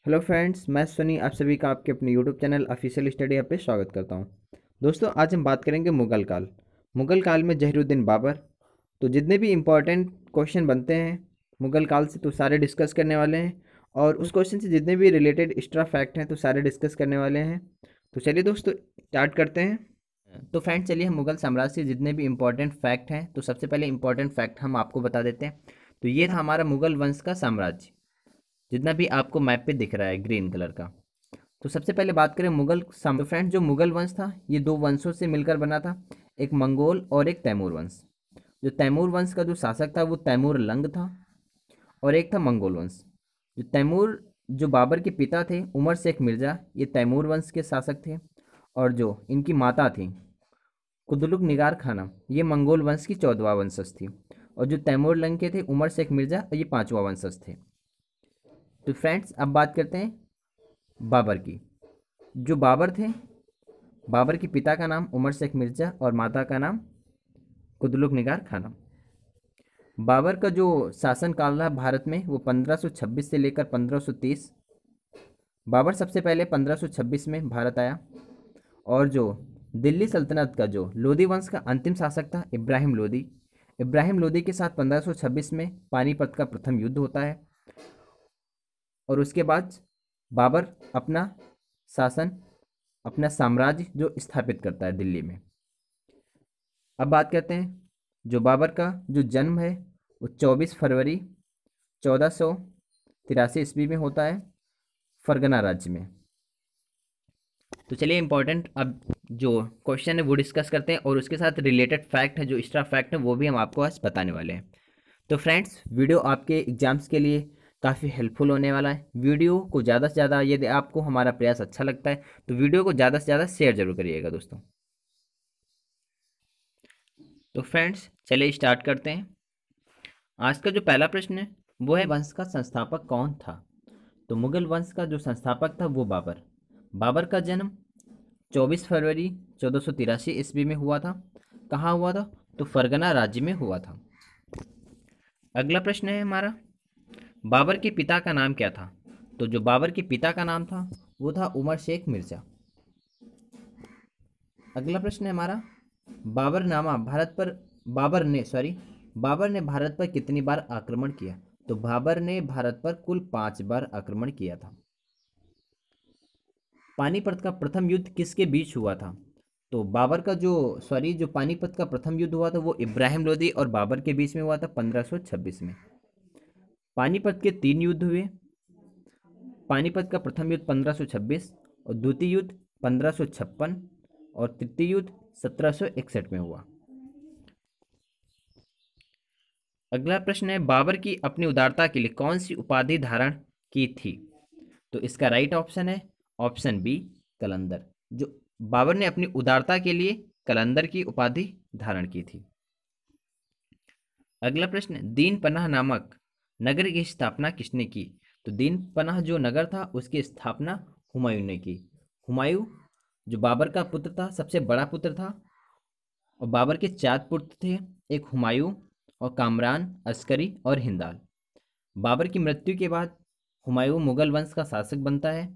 Hello friends, मैं सनी आप सभी का आपके अपने YouTube channel official study app पे स्वागत करता हूं। दोस्तों, आज हम बात करेंगे मुगल काल। मुगल काल में जहीरुद्दीन बाबर। तो जितने भी इम्पोर्टेंट क्वेश्चन बनते हैं मुगल काल से तो सारे डिस्कस करने वाले हैं, और उस क्वेश्चन से जितने भी रिलेटेड एक्स्ट्रा फैक्ट हैं तो सारे डिस्कस करने वाले हैं। तो चलिए दोस्तों, स्टार्ट करते हैं। तो फ्रेंड्स, चलिए हम मुगल साम्राज्य से जितने भी इम्पोर्टेंट फैक्ट हैं तो सबसे पहले इम्पोर्टेंट फैक्ट हम आपको बता देते हैं। तो ये था हमारा मुगल वंश का साम्राज्य, जितना भी आपको मैप पे दिख रहा है ग्रीन कलर का। तो सबसे पहले बात करें तो फ्रेंड, जो मुगल वंश था ये दो वंशों से मिलकर बना था, एक मंगोल और एक तैमूर वंश। जो तैमूर वंश का जो शासक था वो तैमूर लंग था, और एक था मंगोल वंश। जो तैमूर जो बाबर के पिता थे उमर शेख मिर्जा, ये तैमूर वंश के शासक थे। और जो इनकी माता थी कुतुलुक निगार खाना, ये मंगोल वंश की 14वां वंशज थी। और जो तैमूर लंग के थे उमर शेख मिर्जा, ये 5वां वंशज थे। तो फ्रेंड्स, अब बात करते हैं बाबर की। जो बाबर थे, बाबर के पिता का नाम उमर शेख मिर्जा और माता का नाम कुतुलुक निगार खानम। बाबर का जो शासन काल रहा भारत में वो 1526 से लेकर 1530। बाबर सबसे पहले 1526 में भारत आया। और जो दिल्ली सल्तनत का जो लोधी वंश का अंतिम शासक था इब्राहिम लोधी, इब्राहिम लोधी के साथ 1526 में पानीपत का प्रथम युद्ध होता है। और उसके बाद बाबर अपना शासन, अपना साम्राज्य जो स्थापित करता है दिल्ली में। अब बात करते हैं जो बाबर का जो जन्म है वो 24 फरवरी 1483 ईस्वी में होता है फरगना राज्य में। तो चलिए इंपॉर्टेंट अब जो क्वेश्चन है वो डिस्कस करते हैं, और उसके साथ रिलेटेड फैक्ट है जो एक्स्ट्रा फैक्ट है वो भी हम आपको आज बताने वाले हैं। तो फ्रेंड्स, वीडियो आपके एग्जाम्स के लिए काफ़ी हेल्पफुल होने वाला है। वीडियो को ज़्यादा से ज़्यादा, यदि आपको हमारा प्रयास अच्छा लगता है तो वीडियो को ज़्यादा से ज़्यादा शेयर जरूर करिएगा दोस्तों। तो फ्रेंड्स, चलिए स्टार्ट करते हैं। आज का जो पहला प्रश्न है वो है, वंश का संस्थापक कौन था? तो मुगल वंश का जो संस्थापक था वो बाबर। बाबर का जन्म 24 फरवरी 1483 ईस्वी में हुआ था। कहाँ हुआ था? तो फरगना राज्य में हुआ था। अगला प्रश्न है हमारा, बाबर के पिता का नाम क्या था? तो जो बाबर के पिता का नाम था वो था उमर शेख मिर्जा। अगला प्रश्न है हमारा, बाबरनामा भारत पर बाबर ने भारत पर कितनी बार आक्रमण किया? तो बाबर ने भारत पर कुल 5 बार आक्रमण किया था। पानीपत का प्रथम युद्ध किसके बीच हुआ था? तो बाबर का जो पानीपत का प्रथम युद्ध हुआ था वो इब्राहिम लोदी और बाबर के बीच में हुआ था 1526 में। पानीपत के 3 युद्ध हुए। पानीपत का प्रथम युद्ध 1526, और द्वितीय युद्ध 1556, और तृतीय युद्ध 1761 में हुआ। अगला प्रश्न है, बाबर की अपनी उदारता के लिए कौन सी उपाधि धारण की थी? तो इसका राइट ऑप्शन है ऑप्शन बी, कलंदर। जो बाबर ने अपनी उदारता के लिए कलंदर की उपाधि धारण की थी। अगला प्रश्न, दीन पनाह नामक नगर की स्थापना किसने की? तो दीन पनाह जो नगर था उसकी स्थापना हुमायूं ने की। हुमायूं जो बाबर का पुत्र था, सबसे बड़ा पुत्र था, और बाबर के 4 पुत्र थे, एक हुमायूं और कामरान, अस्करी और हिंदाल। बाबर की मृत्यु के बाद हुमायूं मुगल वंश का शासक बनता है,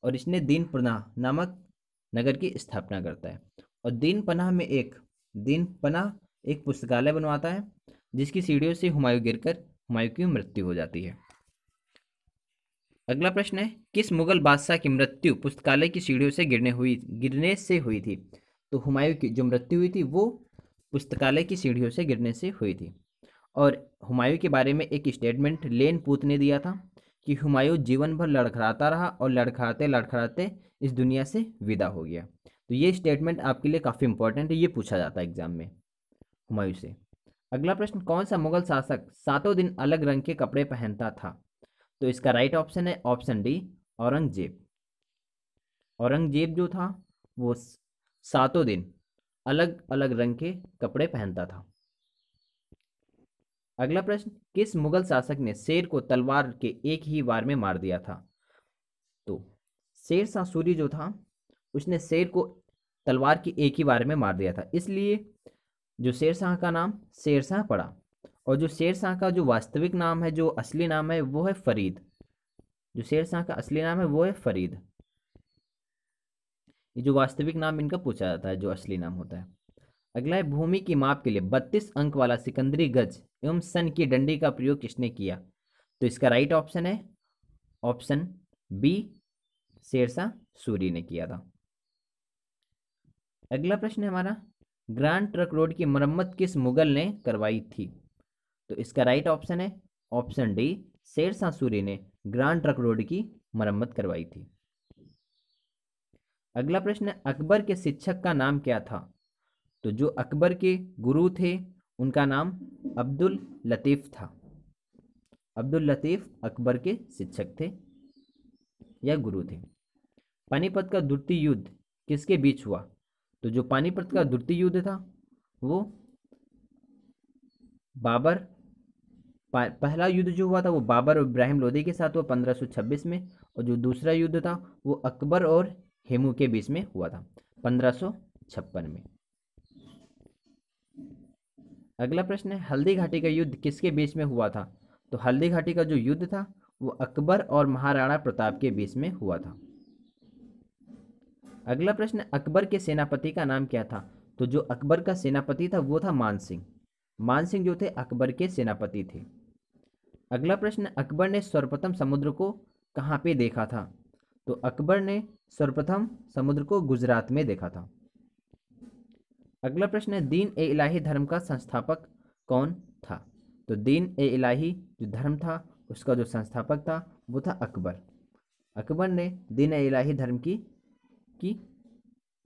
और इसने दीन पनाह नामक नगर की स्थापना करता है। और दीन पनाह एक पुस्तकालय बनवाता है, जिसकी सीढ़ियों से हुमायूं गिरकर हुमायूं की मृत्यु हो जाती है। अगला प्रश्न है, किस मुगल बादशाह की मृत्यु पुस्तकालय की सीढ़ियों से गिरने से हुई थी? तो हुमायूं की जो मृत्यु हुई थी वो पुस्तकालय की सीढ़ियों से गिरने से हुई थी। और हुमायूं के बारे में एक स्टेटमेंट लेन पूत ने दिया था कि हुमायूं जीवन भर लड़खड़ाता रहा और लड़खड़ाते लड़खड़ाते इस दुनिया से विदा हो गया। तो ये स्टेटमेंट आपके लिए काफ़ी इंपॉर्टेंट है, ये पूछा जाता है एग्जाम में हुमायूं से। अगला प्रश्न, कौन सा मुगल शासक सातों दिन अलग रंग के कपड़े पहनता था? तो इसका राइट ऑप्शन है ऑप्शन डी, औरंगजेब। औरंगजेब जो था वो सातों दिन अलग अलग रंग के कपड़े पहनता था। अगला प्रश्न, किस मुगल शासक ने शेर को तलवार के एक ही वार में मार दिया था? तो शेर शाह सूरी जो था उसने शेर को तलवार की एक ही वार में मार दिया था, इसलिए जो शेर शाह का नाम शेर शाह पड़ा। और जो शेर शाह का जो वास्तविक नाम है, जो असली नाम है वो है फरीद। जो शेरशाह का असली नाम है वो है फरीद। ये जो वास्तविक नाम इनका पूछा जाता है, जो असली नाम होता है। अगला है, भूमि की माप के लिए 32 अंक वाला सिकंदरी गज एवं सन की डंडी का प्रयोग किसने किया? तो इसका राइट ऑप्शन है ऑप्शन बी, शेरशाह सूरी ने किया था। अगला प्रश्न है हमारा, ग्रांड ट्रक रोड की मरम्मत किस मुगल ने करवाई थी? तो इसका राइट ऑप्शन है ऑप्शन डी, शेरशाह सूरी ने ग्रांड ट्रक रोड की मरम्मत करवाई थी। अगला प्रश्न है, अकबर के शिक्षक का नाम क्या था? तो जो अकबर के गुरु थे उनका नाम अब्दुल लतीफ़ था। अब्दुल लतीफ़ अकबर के शिक्षक थे या गुरु थे। पानीपत का द्वितीय युद्ध किसके बीच हुआ? तो जो पानीपत का द्वितीय युद्ध था वो बाबर, पहला युद्ध जो हुआ था वो बाबर और इब्राहिम लोदी के साथ हुआ 1526 में, और जो दूसरा युद्ध था वो अकबर और हेमू के बीच में हुआ था 1556 में। अगला प्रश्न है, हल्दी घाटी का युद्ध किसके बीच में हुआ था? तो हल्दी घाटी का जो युद्ध था वो अकबर और महाराणा प्रताप के बीच में हुआ था। अगला प्रश्न, अकबर के सेनापति का नाम क्या था? तो जो अकबर का सेनापति था वो था मान सिंह। मान सिंह जो थे अकबर के सेनापति थे। अगला प्रश्न, अकबर ने सर्वप्रथम समुद्र को कहाँ पे देखा था? तो अकबर ने सर्वप्रथम समुद्र को गुजरात में देखा था। अगला प्रश्न है, दीन ए इलाही धर्म का संस्थापक कौन था? तो दीन ए इलाही जो धर्म था उसका जो संस्थापक था वो था अकबर। अकबर ने दीन ए इलाही धर्म की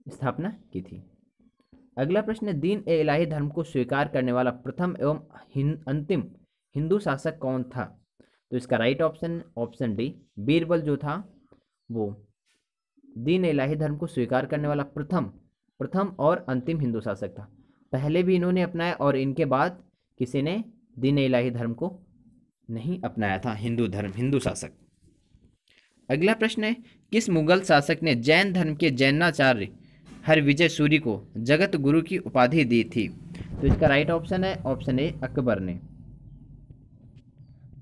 स्थापना की थी। अगला प्रश्न है, दीन ए इलाही धर्म को स्वीकार करने वाला प्रथम एवं अंतिम हिंदू शासक कौन था? तो इसका right option option D, Birbal जो था वो दीन ए इलाही धर्म को स्वीकार करने वाला प्रथम और अंतिम हिंदू शासक था। पहले भी इन्होंने अपनाया और इनके बाद किसी ने दीन ए इलाही धर्म को नहीं अपनाया था, हिंदू धर्म, हिंदू शासक। अगला प्रश्न है, किस मुगल शासक ने जैन धर्म के जैनाचार्य हरविजय सूरी को जगत गुरु की उपाधि दी थी? तो इसका राइट ऑप्शन है ऑप्शन ए, अकबर ने।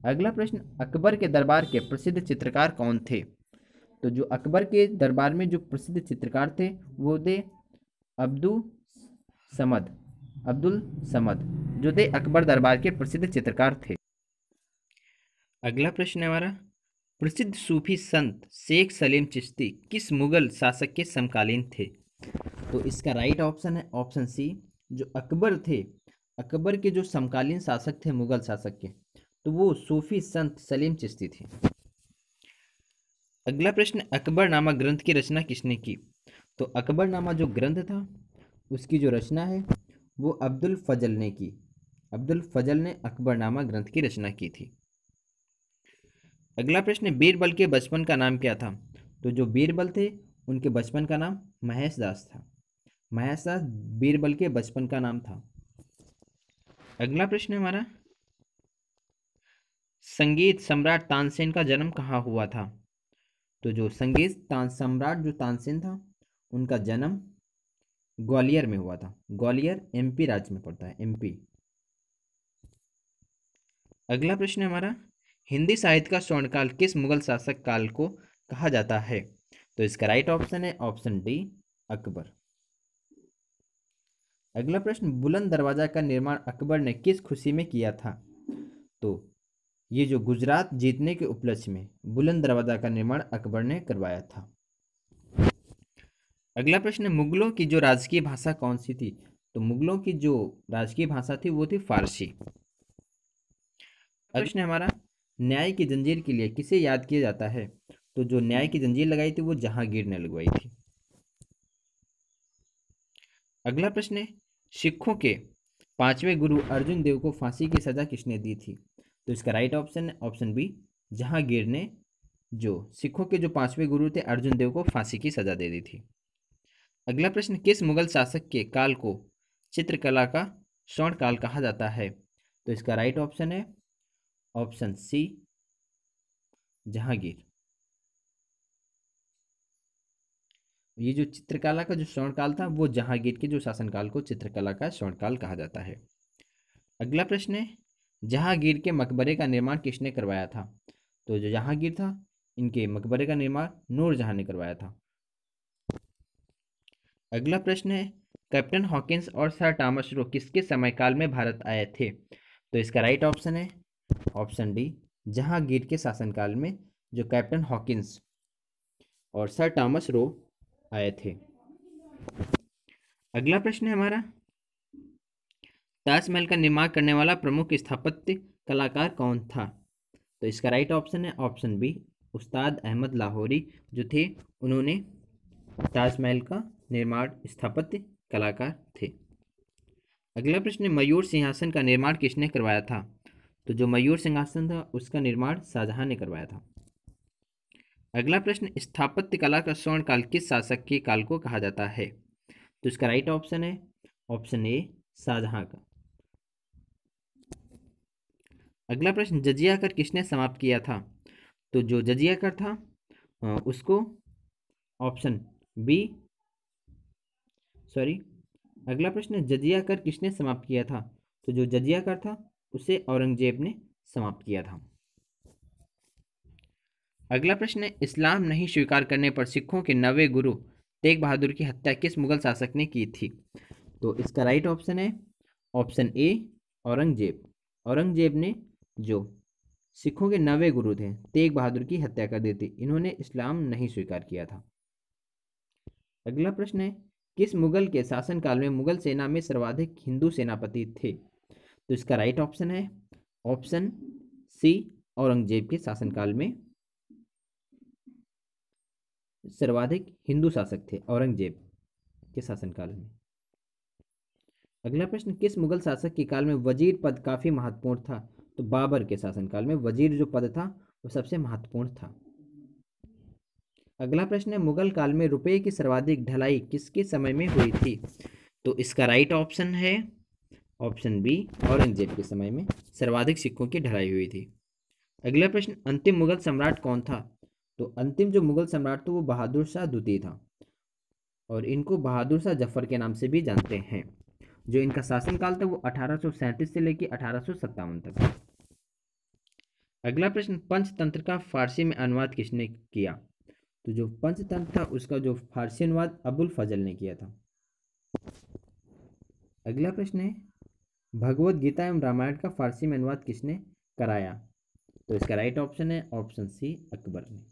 अगला प्रश्न, अकबर के दरबार के प्रसिद्ध चित्रकार कौन थे? तो जो अकबर के दरबार में जो प्रसिद्ध चित्रकार थे वो थे अब्दुल समद जो थे अकबर दरबार के प्रसिद्ध चित्रकार थे। अगला प्रश्न है हमारा, प्रसिद्ध सूफी संत शेख सलीम चिश्ती किस मुगल शासक के समकालीन थे? तो इसका राइट ऑप्शन है ऑप्शन सी, जो अकबर थे, अकबर के जो समकालीन शासक थे मुगल शासक के, तो वो सूफी संत सलीम चिश्ती थे। अगला प्रश्न, अकबरनामा ग्रंथ की रचना किसने की? तो अकबरनामा जो ग्रंथ था उसकी जो रचना है वो अब्दुल फजल ने की। अब्दुल फजल ने अकबरनामा ग्रंथ की रचना की थी। अगला प्रश्न, बीरबल के बचपन का नाम क्या था? तो जो बीरबल थे उनके बचपन का नाम महेश दास था। महेश दास बीरबल के बचपन का नाम था। अगला प्रश्न हमारा, संगीत सम्राट तानसेन का जन्म कहाँ हुआ था? तो जो संगीत सम्राट जो तानसेन था उनका जन्म ग्वालियर में हुआ था। ग्वालियर एमपी राज्य में पड़ता है, एमपी। अगला प्रश्न है हमारा, हिंदी साहित्य का स्वर्णकाल किस मुगल शासक काल को कहा जाता है? तो इसका राइट ऑप्शन है ऑप्शन डी, अकबर। अगला प्रश्न, बुलंद दरवाजा का निर्माण अकबर ने किस खुशी में किया था? तो ये जो गुजरात जीतने के उपलक्ष्य में बुलंद दरवाजा का निर्माण अकबर ने करवाया था। अगला प्रश्न, मुगलों की जो राजकीय भाषा कौन सी थी? तो मुगलों की जो राजकीय भाषा थी वो थी फारसी। प्रश्न हमारा, न्याय की जंजीर के लिए किसे याद किया जाता है? तो जो न्याय की जंजीर लगाई थी वो जहांगीर ने लगवाई थी। अगला प्रश्न है, सिखों के 5वें गुरु अर्जुन देव को फांसी की सजा किसने दी थी? तो इसका राइट ऑप्शन है ऑप्शन बी, जहांगीर ने जो सिखों के जो 5वें गुरु थे अर्जुन देव को फांसी की सजा दे दी थी। अगला प्रश्न, किस मुगल शासक के काल को चित्रकला का स्वर्ण काल कहा जाता है? तो इसका राइट ऑप्शन है ऑप्शन सी, जहांगीर। ये जो चित्रकला का जो स्वर्णकाल था वो जहांगीर के जो शासनकाल को चित्रकला का स्वर्णकाल कहा जाता है। अगला प्रश्न है, जहांगीर के मकबरे का निर्माण किसने करवाया था? तो जो जहांगीर था इनके मकबरे का निर्माण नूरजहां ने करवाया था। अगला प्रश्न है, कैप्टन हॉकिंस और सर टॉमस रो किसके समयकाल में भारत आए थे? तो इसका राइट ऑप्शन है ऑप्शन डी, जहांगीर के शासनकाल में जो कैप्टन हॉकिंस और सर टॉमस रो आए थे। अगला प्रश्न है हमारा, ताजमहल का निर्माण करने वाला प्रमुख स्थापत्य कलाकार कौन था? तो इसका राइट ऑप्शन है ऑप्शन बी, उस्ताद अहमद लाहौरी जो थे, उन्होंने ताजमहल का निर्माण स्थापत्य कलाकार थे। अगला प्रश्न है, मयूर सिंहासन का निर्माण किसने करवाया था? तो जो मयूर सिंहासन था उसका निर्माण शाहजहां ने करवाया था। अगला प्रश्न, स्थापत्य कला का स्वर्ण काल किस शासक के काल को कहा जाता है? तो इसका राइट ऑप्शन है ऑप्शन ए, शाहजहां का। अगला प्रश्न, जजिया कर किसने समाप्त किया था? तो जो जजिया कर था उसको ऑप्शन बी, सॉरी, अगला प्रश्न, जजिया कर किसने समाप्त किया था? तो जो जजिया कर था उसे औरंगजेब ने समाप्त किया था। अगला प्रश्न है, इस्लाम नहीं स्वीकार करने पर सिखों के 9वें गुरु तेग बहादुर की हत्या किस मुगल शासक ने की थी? तो इसका राइट ऑप्शन है ऑप्शन ए, औरंगजेब। औरंगजेब ने जो सिखों के 9वें गुरु थे तेग बहादुर की हत्या कर दी थी, इन्होंने इस्लाम नहीं स्वीकार किया था। अगला प्रश्न है, किस मुगल के शासनकाल में मुगल सेना में सर्वाधिक हिंदू सेनापति थे? तो इसका राइट ऑप्शन है ऑप्शन सी, औरंगजेब के शासनकाल में सर्वाधिक हिंदू शासक थे औरंगजेब के शासनकाल में। अगला प्रश्न, किस मुगल शासक के काल में वजीर पद काफी महत्वपूर्ण था? तो बाबर के शासनकाल में वजीर जो पद था वो सबसे महत्वपूर्ण था। अगला प्रश्न है, मुगल काल में रुपए की सर्वाधिक ढलाई किसके समय में हुई थी? तो इसका राइट ऑप्शन है ऑप्शन बी, औरंगजेब के समय में सर्वाधिक सिक्कों की ढलाई हुई थी। अगला प्रश्न, अंतिम मुगल सम्राट कौन था? तो अंतिम जो मुगल सम्राट था वो बहादुर शाह द्वितीय था, और इनको बहादुर शाह जफर के नाम से भी जानते हैं। जो इनका शासनकाल था वो 1837 से लेकर 1857 तक। अगला प्रश्न, पंचतंत्र का फारसी में अनुवाद किसने किया? तो जो पंचतंत्र था उसका जो फारसी अनुवाद अबुल फजल ने किया था। अगला प्रश्न है, भगवत गीता एवं रामायण का फारसी में अनुवाद किसने कराया? तो इसका राइट ऑप्शन है ऑप्शन सी, अकबर ने।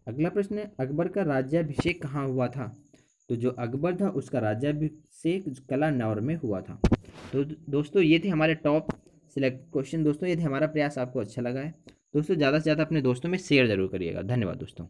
अगला प्रश्न है, अकबर का राज्याभिषेक कहाँ हुआ था? तो जो अकबर था उसका राज्याभिषेक कलानौर में हुआ था। तो दोस्तों ये थे हमारे टॉप सिलेक्ट क्वेश्चन। दोस्तों यदि हमारा प्रयास आपको अच्छा लगा है दोस्तों, ज़्यादा से ज़्यादा अपने दोस्तों में शेयर जरूर करिएगा। धन्यवाद दोस्तों।